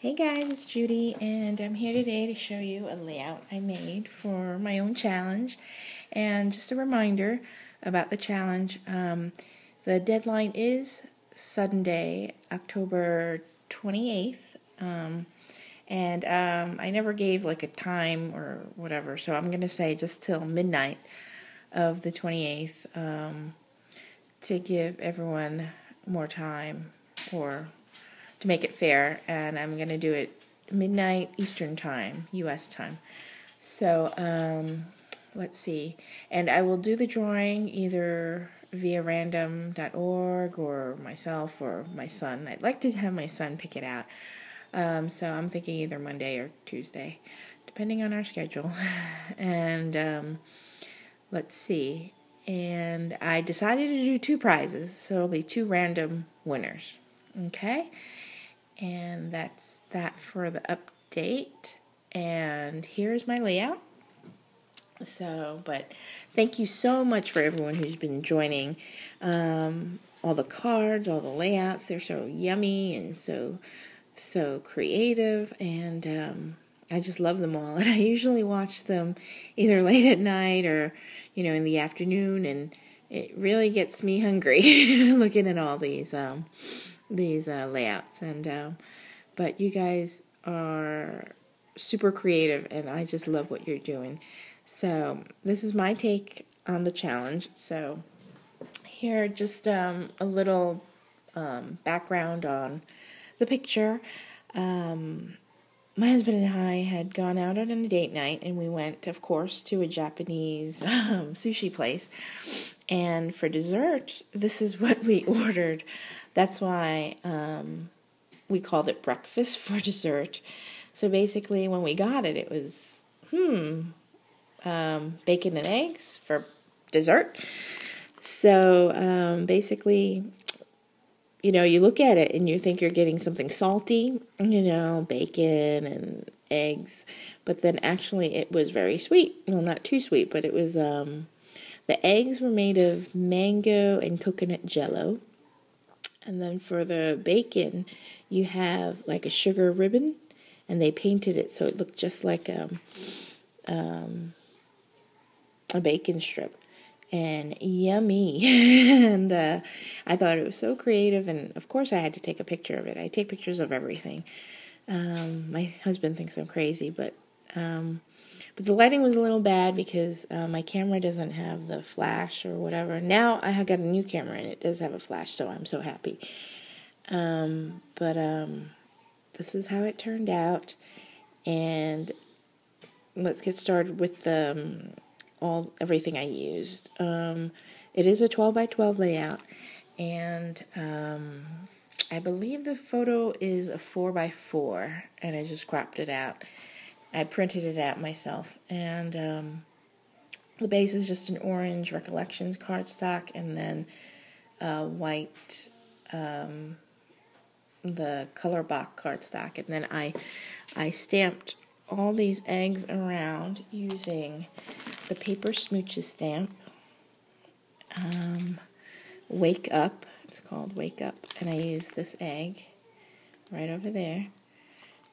Hey guys, it's Judy, and I'm here today to show you a layout I made for my own challenge. And just a reminder about the challenge, the deadline is Sunday, October 28th, I never gave like a time or whatever, so I'm going to say just till midnight of the 28th to give everyone more time, or to make it fair, and I'm going to do it midnight Eastern time, U.S. time. So, let's see. And I will do the drawing either via random.org or myself or my son. I'd like to have my son pick it out. So I'm thinking either Monday or Tuesday, depending on our schedule. And let's see. And I decided to do 2 prizes, so it'll be 2 random winners. Okay? And that's that for the update. And here's my layout. But thank you so much for everyone who's been joining. All the cards, all the layouts, they're so yummy and so creative, and I just love them all. And I usually watch them either late at night or, in the afternoon, and it really gets me hungry looking at all these layouts. But you guys are super creative, and I just love what you're doing. So this is my take on the challenge. So here, just a little background on the picture. My husband and I had gone out on a date night, and we went, of course, to a Japanese sushi place. And for dessert, this is what we ordered. That's why we called it breakfast for dessert. So basically, when we got it, it was, bacon and eggs for dessert. So basically, you look at it and you think you're getting something salty, bacon and eggs. But then actually it was very sweet. Well, not too sweet, but it was, the eggs were made of mango and coconut jello. And then for the bacon, you have like a sugar ribbon, and they painted it so it looked just like a bacon strip. And yummy. And I thought it was so creative, and of course I had to take a picture of it. I take pictures of everything. My husband thinks I'm crazy, but the lighting was a little bad because my camera doesn't have the flash or whatever. Now I have got a new camera and it does have a flash, so I'm so happy. This is how it turned out, and let's get started with everything I used. It is a 12 by 12 layout, and I believe the photo is a 4 by 4, and I just cropped it out. I printed it out myself, and the base is just an orange Recollections cardstock, and then white the color box cardstock, and then I stamped all these eggs around using the Paper Smooches stamp. Wake Up, it's called Wake Up, and I used this egg right over there.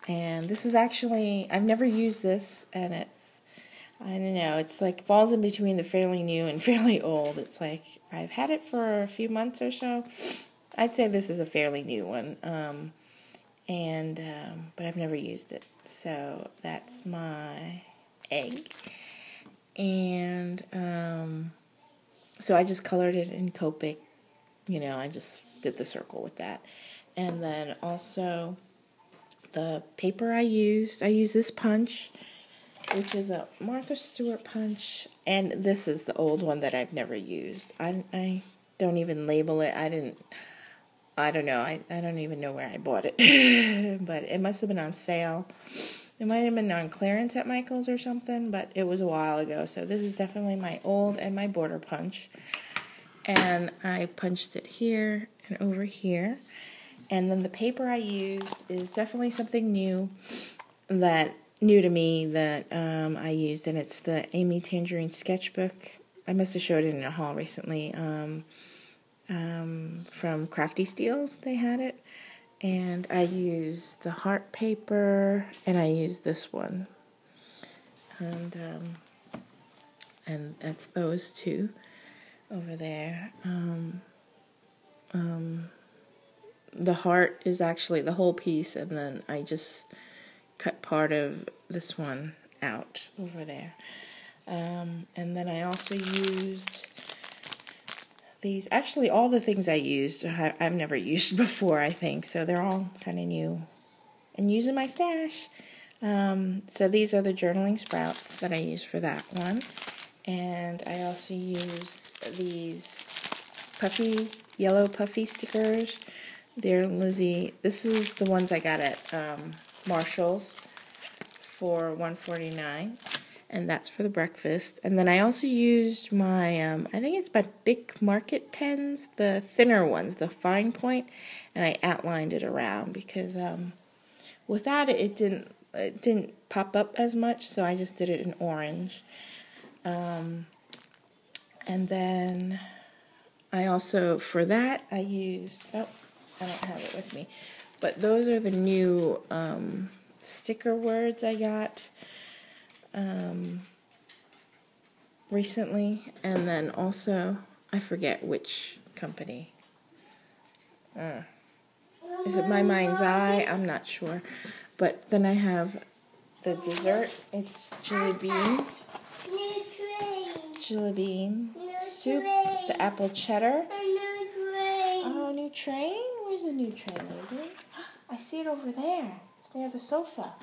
And this is actually, I've never used this, and it's, I don't know, it's like falls in between the fairly new and fairly old. It's like, I've had it for a few months or so. I'd say this is a fairly new one, but I've never used it. So that's my egg. And so I just colored it in Copic. I just did the circle with that. And then also the paper I used this punch, which is a Martha Stewart punch, and this is the old one that I've never used. I don't even label it. I don't know. I don't even know where I bought it. But it must have been on sale. It might have been on clearance at Michael's or something, but it was a while ago. So this is definitely my old and my border punch. And I punched it here and over here. And then the paper I used is definitely something new to me that I used, and it's the Amy Tangerine sketchbook. I must have showed it in a haul recently. From Crafty Steels, they had it. And I use the heart paper, and I use this one. And that's those two over there. The heart is actually the whole piece, and then I just cut part of this one out over there. And then I also used these. Actually, all the things I used, I've never used before, I think, so they're all kind of new and using my stash. So these are the journaling sprouts that I used for that one. And I also use these yellow puffy stickers. They're Lizzie. This is the ones I got at Marshall's for $1.49, and that's for the breakfast. And then I also used my, I think it's my Big Market pens, the thinner ones, the fine point, and I outlined it around because without it, it didn't pop up as much, so I just did it in orange. And then I also, for that, I used, oh, I don't have it with me, but those are the new sticker words I got recently. And then also, I forget which company. Is it My Mind's Eye? I'm not sure. But then I have the dessert. It's Judy bean soup, the apple cheddar. Oh, new train? Where's the new train, lady? I see it over there. It's near the sofa.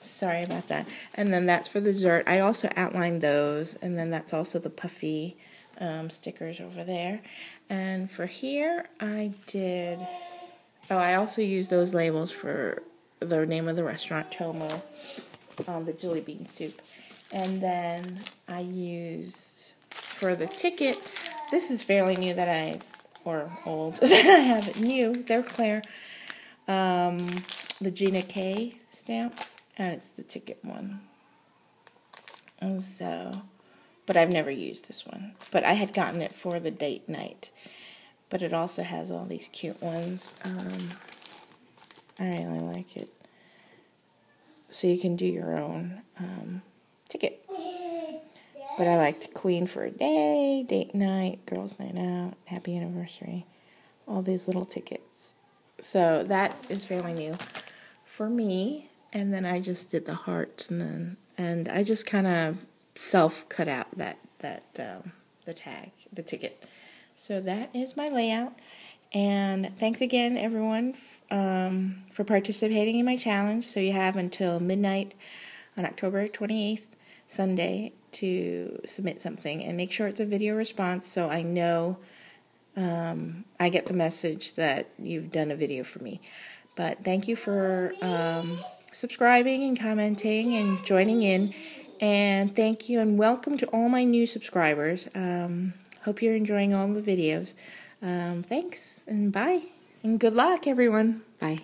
Sorry about that. And then that's for the dessert. I also outlined those, and then that's also the puffy stickers over there. And for here, I also used those labels for the name of the restaurant, Tomo, the Judy bean soup. And then I used, for the ticket, this is fairly new or old, that I have it new. They're clear. The Gina K stamps, and it's the ticket one. And so, but I've never used this one. But I had gotten it for the date night. But it also has all these cute ones. I really like it. So you can do your own ticket. But I liked Queen for a day, date night, girls' night out, happy anniversary, all these little tickets. So that is fairly new for me. And then I just did the hearts, and I just kind of self-cut out the tag, the ticket. So that is my layout. And thanks again, everyone, for participating in my challenge. So you have until midnight on October 28th, Sunday, to submit something. And make sure it's a video response so I know I get the message that you've done a video for me. But thank you for subscribing and commenting and joining in. And thank you and welcome to all my new subscribers. Hope you're enjoying all the videos. Thanks and bye. And good luck, everyone. Bye.